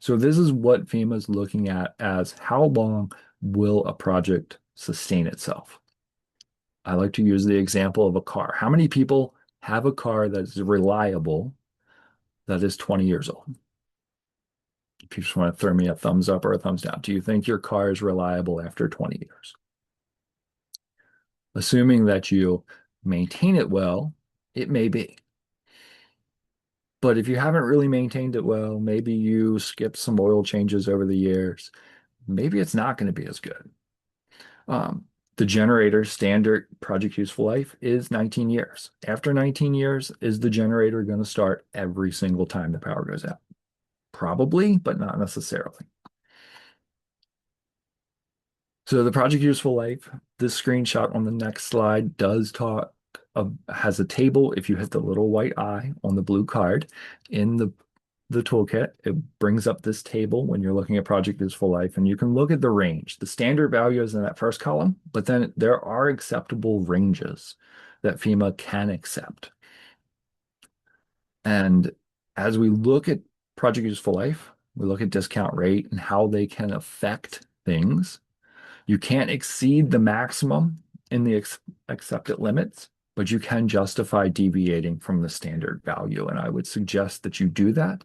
So this is what FEMA is looking at as how long will a project sustain itself? I like to use the example of a car. How many people have a car that is reliable that is 20 years old? If you just want to throw me a thumbs up or a thumbs down, do you think your car is reliable after 20 years? Assuming that you maintain it well, it may be. But if you haven't really maintained it well, maybe you skip some oil changes over the years, maybe it's not going to be as good. Um, the generator's standard project useful life is 19 years. After 19 years, is the generator going to start every single time the power goes out? Probably, but not necessarily. So the project useful life, this screenshot on the next slide does talk of, has a table. If you hit the little white eye on the blue card in the toolkit, it brings up this table when you're looking at project useful life, and you can look at the range. The standard value is in that first column, but then there are acceptable ranges that FEMA can accept. And as we look at project useful life, we look at discount rate and how they can affect things. You can't exceed the maximum in the accepted limits, but you can justify deviating from the standard value. And I would suggest that you do that.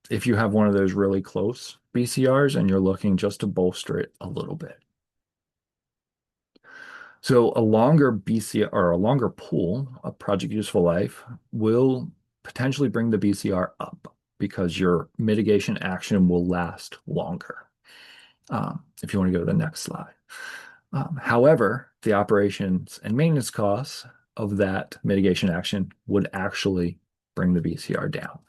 If you have one of those really close BCRs and you're looking just to bolster it a little bit. So a longer BCR or a longer pool of project useful life will potentially bring the BCR up because your mitigation action will last longer. If you want to go to the next slide. However, the operations and maintenance costs of that mitigation action would actually bring the BCR down.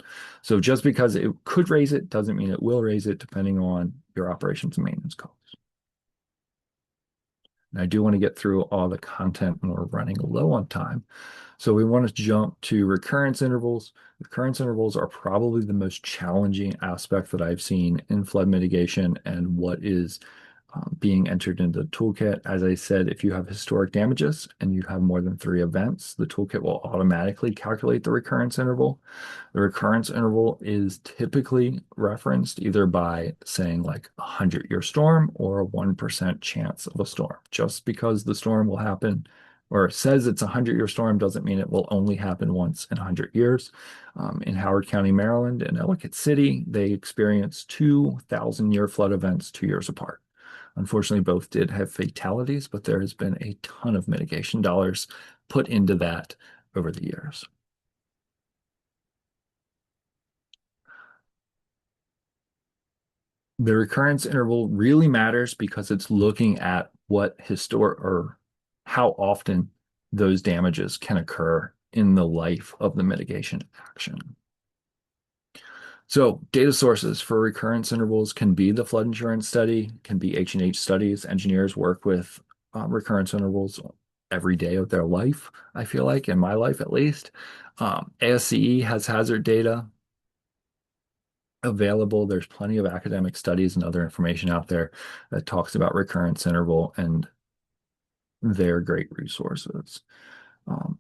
So just because it could raise it doesn't mean it will raise it depending on your operations and maintenance costs. And I do want to get through all the content and we're running low on time. So we want to jump to recurrence intervals. Recurrence intervals are probably the most challenging aspect that I've seen in flood mitigation and what is being entered into the toolkit. As I said, if you have historic damages and you have more than 3 events, the toolkit will automatically calculate the recurrence interval. The recurrence interval is typically referenced either by saying like a 100-year storm or a 1% chance of a storm. Just because the storm will happen or says it's a 100-year storm doesn't mean it will only happen once in 100 years. In Howard County, Maryland, and Ellicott City, they experienced 2,000-year flood events 2 years apart. Unfortunately, both did have fatalities, but there has been a ton of mitigation dollars put into that over the years. The recurrence interval really matters because it's looking at what historic or how often those damages can occur in the life of the mitigation action. So data sources for recurrence intervals can be the flood insurance study, can be H&H studies. Engineers work with recurrence intervals every day of their life, I feel like, in my life at least. ASCE has hazard data available. There's plenty of academic studies and other information out there that talks about recurrence interval, and they're great resources.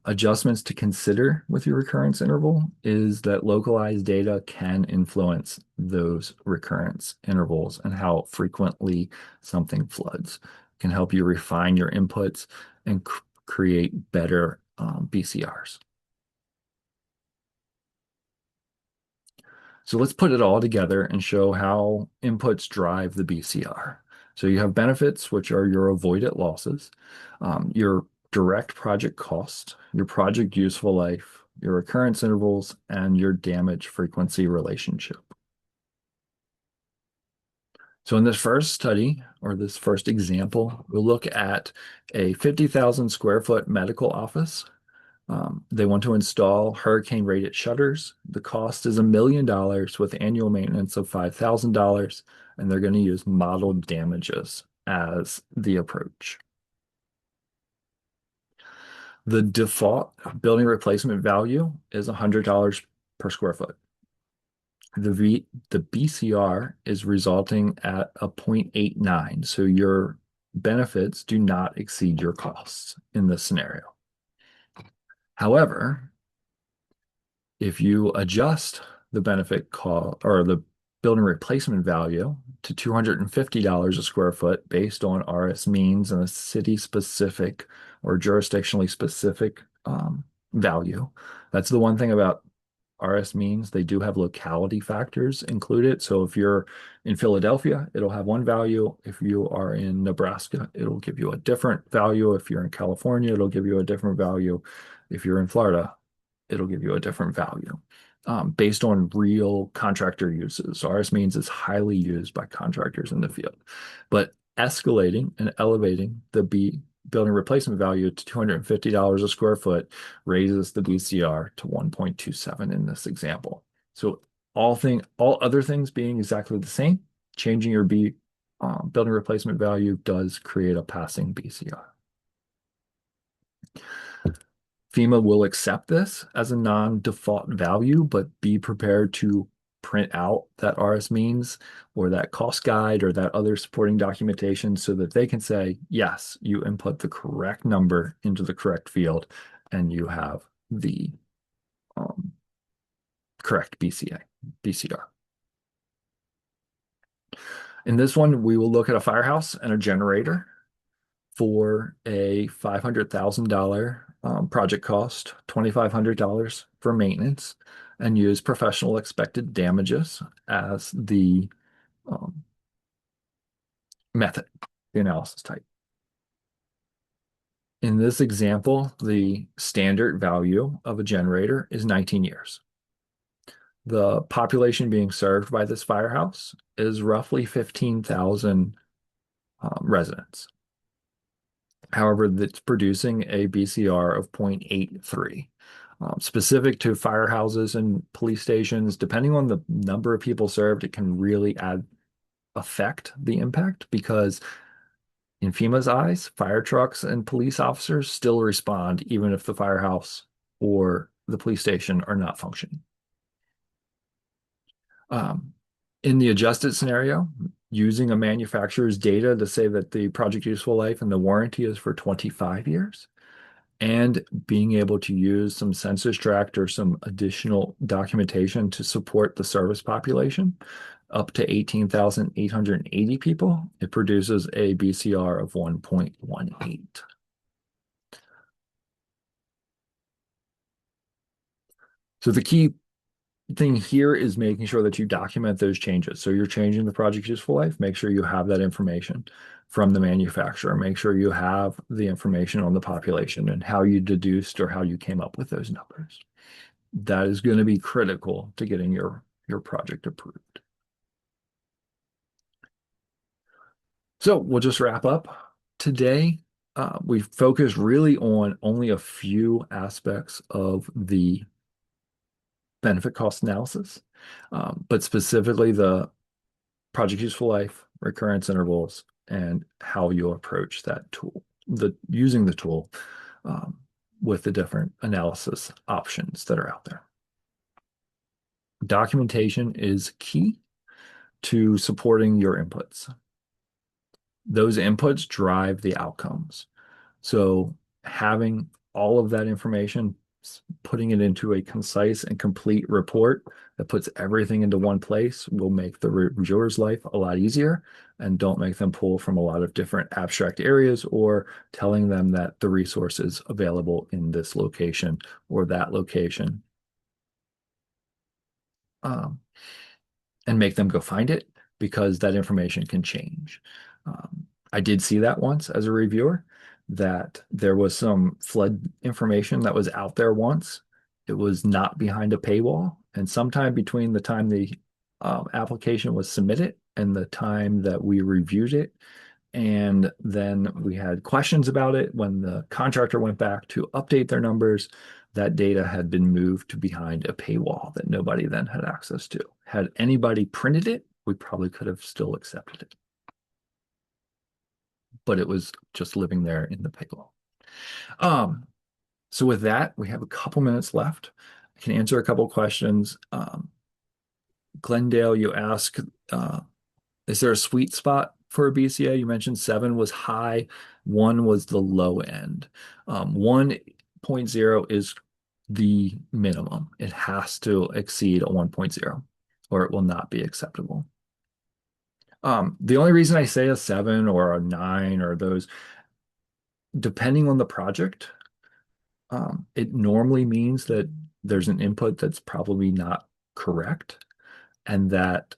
Adjustments to consider with your recurrence interval is that localized data can influence those recurrence intervals and how frequently something floods. It can help you refine your inputs and create better BCRs. So let's put it all together and show how inputs drive the BCR. So you have benefits, which are your avoided losses. Your direct project cost, your project useful life, your occurrence intervals, and your damage frequency relationship. So in this first study, or this first example, we'll look at a 50,000 square foot medical office. They want to install hurricane-rated shutters. The cost is $1 million with annual maintenance of $5,000, and they're going to use modeled damages as the approach. The default building replacement value is $100 per square foot. The BCR is resulting at a 0.89, so your benefits do not exceed your costs in this scenario. However, if you adjust the benefit call or the building replacement value to $250 a square foot based on RS means and a city specific or jurisdictionally specific value. That's the one thing about RS means. They do have locality factors included. So if you're in Philadelphia, it'll have one value. If you are in Nebraska, it'll give you a different value. If you're in California, it'll give you a different value. If you're in Florida, it'll give you a different value based on real contractor uses. RS means is highly used by contractors in the field. But escalating and elevating the building replacement value to $250 a square foot raises the BCR to 1.27 in this example. So all other things being exactly the same, changing your building replacement value does create a passing BCR. FEMA will accept this as a non-default value, but be prepared to print out that RS means or that cost guide or that other supporting documentation so that they can say, yes, you input the correct number into the correct field and you have the correct BCR. In this one, we will look at a firehouse and a generator for a $500,000 project cost, $2,500 for maintenance, and use professional expected damages as the method, the analysis type. In this example, the standard value of a generator is 19 years. The population being served by this firehouse is roughly 15,000 residents. However, it's producing a BCR of 0.83. Specific to firehouses and police stations, depending on the number of people served, it can really affect the impact because in FEMA's eyes, fire trucks and police officers still respond even if the firehouse or the police station are not functioning. In the adjusted scenario, using a manufacturer's data to say that the project useful life and the warranty is for 25 years, and being able to use some census tract or some additional documentation to support the service population up to 18,880 people, it produces a BCR of 1.18. So the key thing here is making sure that you document those changes. So you're changing the project useful life, make sure you have that information from the manufacturer. Make sure you have the information on the population and how you deduced or how you came up with those numbers. That is going to be critical to getting your project approved. So we'll just wrap up today. We focused really on only a few aspects of the benefit cost analysis, but specifically the project useful life, recurrence intervals, and how you approach that tool, using the tool with the different analysis options that are out there. Documentation is key to supporting your inputs. Those inputs drive the outcomes. So having all of that information, putting it into a concise and complete report that puts everything into one place will make the reviewer's life a lot easier, and don't make them pull from a lot of different abstract areas or telling them that the resource is available in this location or that location, and make them go find it because that information can change. I did see that once as a reviewer. that there was some flood information that was out there once. It was not behind a paywall. And sometime between the time the application was submitted and the time that we reviewed it, and then we had questions about it when the contractor went back to update their numbers, that data had been moved to behind a paywall that nobody then had access to. Had anybody printed it, we probably could have still accepted it. But it was just living there in the paywall. So with that, we have a couple minutes left. I can answer a couple questions. Glendale, you ask, is there a sweet spot for a BCA? You mentioned 7 was high, 1 was the low end. 1.0 is the minimum. It has to exceed a 1.0 or it will not be acceptable. The only reason I say a 7 or a 9 or those, depending on the project, it normally means that there's an input that's probably not correct and that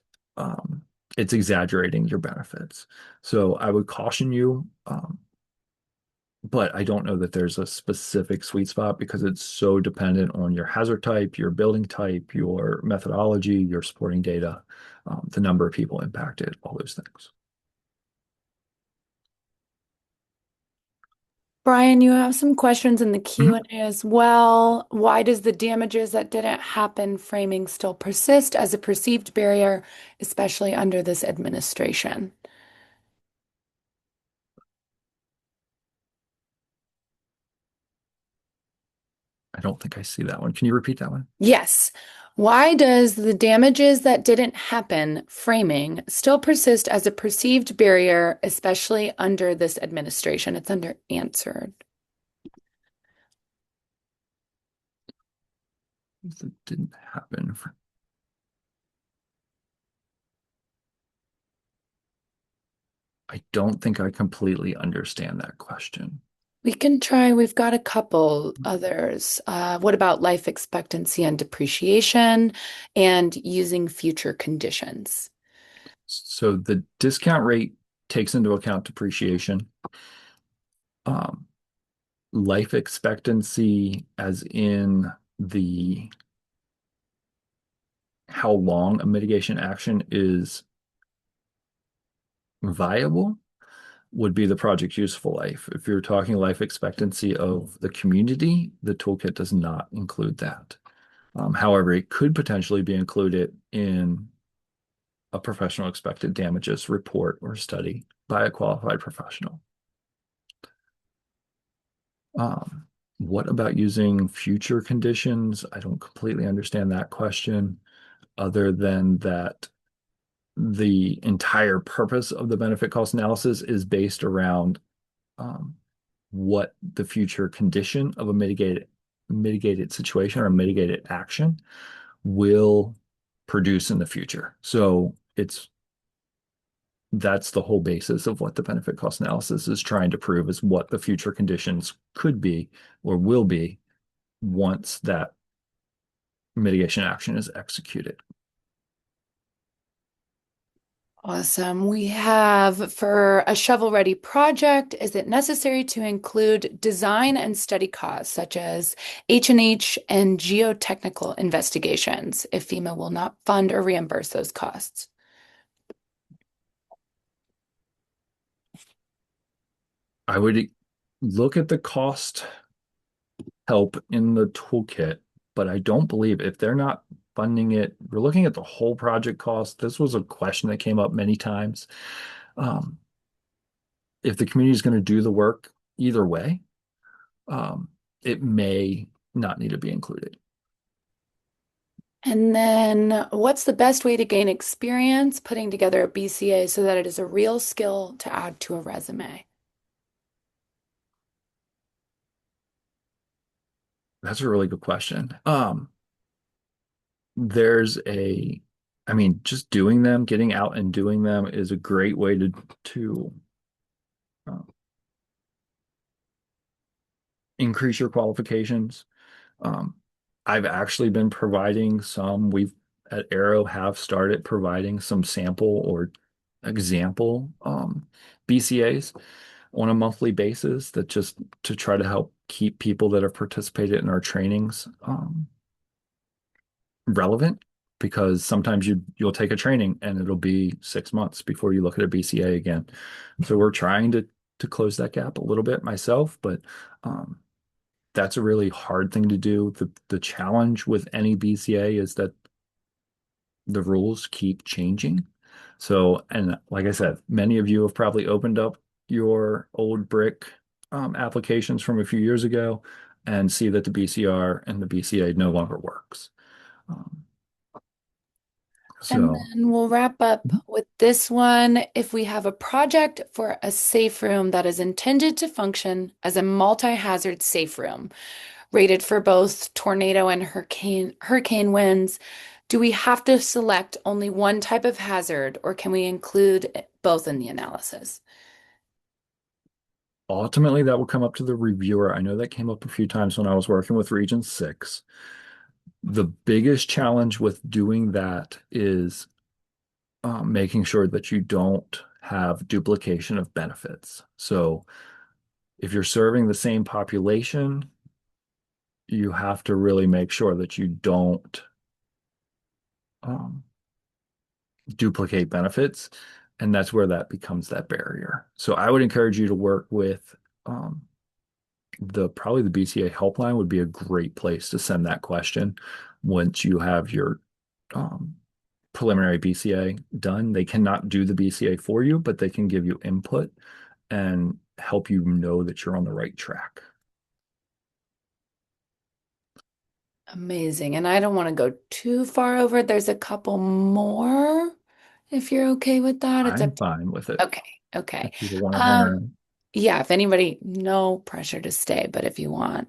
it's exaggerating your benefits. So I would caution you, but I don't know that there's a specific sweet spot because it's so dependent on your hazard type, your building type, your methodology, your supporting data, the number of people impacted, all those things. Brian, you have some questions in the Mhm. Q&A as well. Why does the damages that didn't happen framing still persist as a perceived barrier, especially under this administration? I don't think I see that one. Can you repeat that one? Yes. Why does the damages that didn't happen framing still persist as a perceived barrier, especially under this administration? It's under answered. It didn't happen. I don't think I completely understand that question. We can try, we've got a couple others. What about life expectancy and depreciation and using future conditions? So the discount rate takes into account depreciation. Um, Life expectancy, as in the how long a mitigation action is viable, would be the project useful life. If you're talking life expectancy of the community, the toolkit does not include that. However, it could potentially be included in a professional expected damages report or study by a qualified professional. What about using future conditions? I don't completely understand that question, other than that the entire purpose of the benefit cost analysis is based around what the future condition of a mitigated situation or a mitigated action will produce in the future. So that's the whole basis of what the benefit cost analysis is trying to prove, is what the future conditions could be or will be once that mitigation action is executed. Awesome. We have for a shovel-ready project, is it necessary to include design and study costs such as H&H and geotechnical investigations if FEMA will not fund or reimburse those costs? I would look at the cost help in the toolkit, but I don't believe if they're not funding it, we're looking at the whole project cost. This was a question that came up many times. Um, if the community is going to do the work either way, it may not need to be included. And then what's the best way to gain experience putting together a BCA so that it is a real skill to add to a resume? That's a really good question. There's a, I mean, just doing them, getting out and doing them is a great way to uh, increase your qualifications. Um, I've actually been providing some, we've at Arrow have started providing some sample or example BCAs. on a monthly basis that just to try to help keep people that have participated in our trainings relevant, because sometimes you'll take a training and it'll be 6 months before you look at a BCA again. So we're trying to close that gap a little bit myself, but that's a really hard thing to do. The challenge with any BCA is that the rules keep changing. So, and like I said, many of you have probably opened up your old brick applications from a few years ago and see that the BCR and the BCA no longer works. Um, And so, then we'll wrap up with this one. If we have a project for a safe room that is intended to function as a multi-hazard safe room, rated for both tornado and hurricane winds, do we have to select only one type of hazard, or can we include both in the analysis? ultimately, that will come up to the reviewer. I know that came up a few times when I was working with Region 6. The biggest challenge with doing that is making sure that you don't have duplication of benefits. So if you're serving the same population, you have to really make sure that you don't um, duplicate benefits. And that's where that becomes that barrier. So I would encourage you to work with um, probably the BCA helpline would be a great place to send that question once you have your um, preliminary BCA done. They cannot do the BCA for you, but they can give you input and help you know that you're on the right track. Amazing. And I don't want to go too far over. There's a couple more, if you're okay with that. It's I'm up to fine with it Okay. Okay. if people want to hang Um, around. yeah, if anybody, no pressure to stay, but if you want.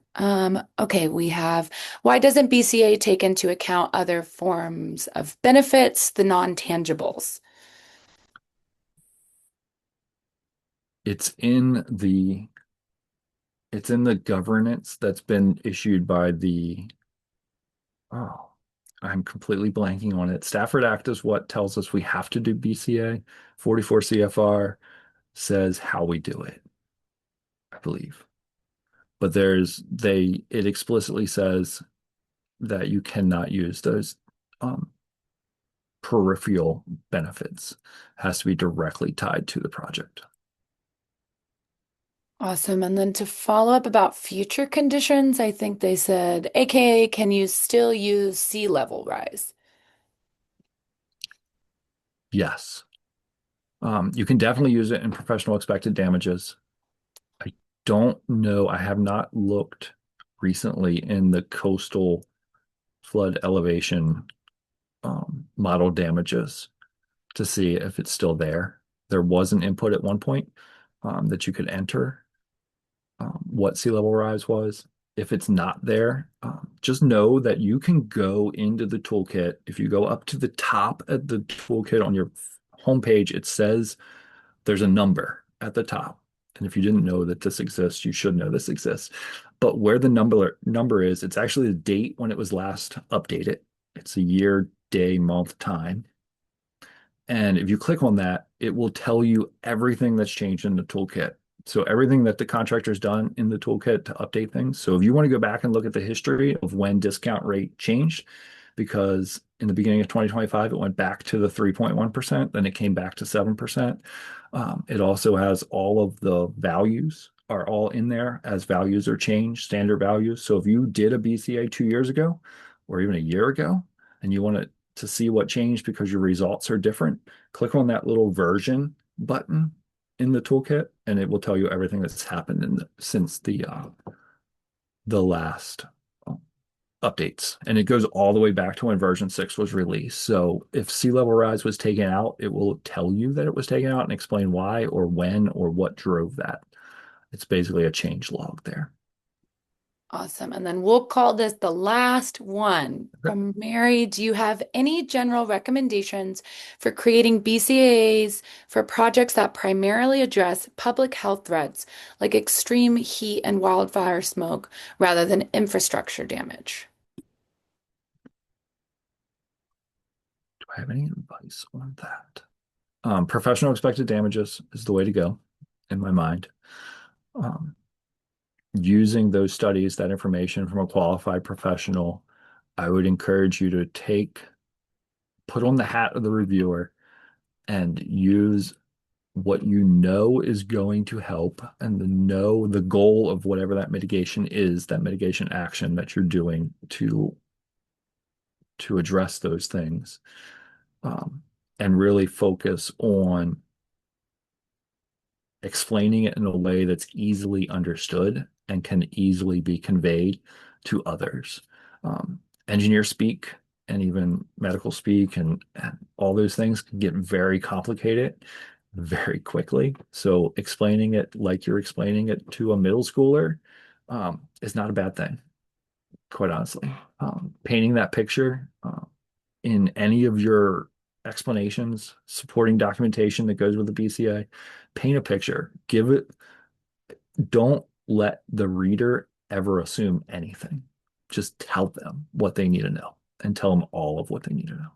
Okay, we have why doesn't BCA take into account other forms of benefits, the non-tangibles? It's in the it's in the governance that's been issued by oh, I'm completely blanking on it. Stafford Act is what tells us we have to do BCA. 44 CFR says how we do it, I believe. But it explicitly says that you cannot use those um, peripheral benefits. It has to be directly tied to the project. Awesome. And then to follow up about future conditions, I think they said, AKA, can you still use sea level rise? Yes. You can definitely use it in professional expected damages. I don't know. I have not looked recently in the coastal flood elevation model damages to see if it's still there. There was an input at one point that you could enter what sea level rise was. If it's not there, just know that you can go into the toolkit. If you go up to the top of the toolkit on your homepage, it says there's a number at the top. And if you didn't know that this exists, you should know this exists. But where the number is, it's actually the date when it was last updated. It's a year, day, month, time. And if you click on that, it will tell you everything that's changed in the toolkit. So everything that the contractor's done in the toolkit to update things. So if you want to go back and look at the history of when discount rate changed, because in the beginning of 2025, it went back to the 3.1%, then it came back to 7%. It also has all of the values are all in there as values are changed, standard values. So if you did a BCA 2 years ago or even a year ago, and you want to see what changed because your results are different, click on that little version button in the toolkit, and it will tell you everything that's happened since the last updates. And it goes all the way back to when version 6 was released. So if sea level rise was taken out, it will tell you that it was taken out and explain why or when or what drove that. It's basically a change log there. Awesome. And then we'll call this the last one Okay. from Mary. Do you have any general recommendations for creating BCAs for projects that primarily address public health threats like extreme heat and wildfire smoke rather than infrastructure damage? Do I have any advice on that? Professional expected damages is the way to go. in my mind. Um, Using those studies, that information from a qualified professional, I would encourage you to put on the hat of the reviewer and use what you know is going to help and know the goal of whatever that mitigation is, that mitigation action that you're doing to address those things, um, and really focus on explaining it in a way that's easily understood and can easily be conveyed to others. Engineer speak and even medical speak and all those things can get very complicated very quickly. So explaining it like you're explaining it to a middle schooler is not a bad thing, quite honestly. Painting that picture in any of your explanations, supporting documentation that goes with the BCA, paint a picture. Don't let the reader ever assume anything. Just tell them what they need to know and tell them all of what they need to know.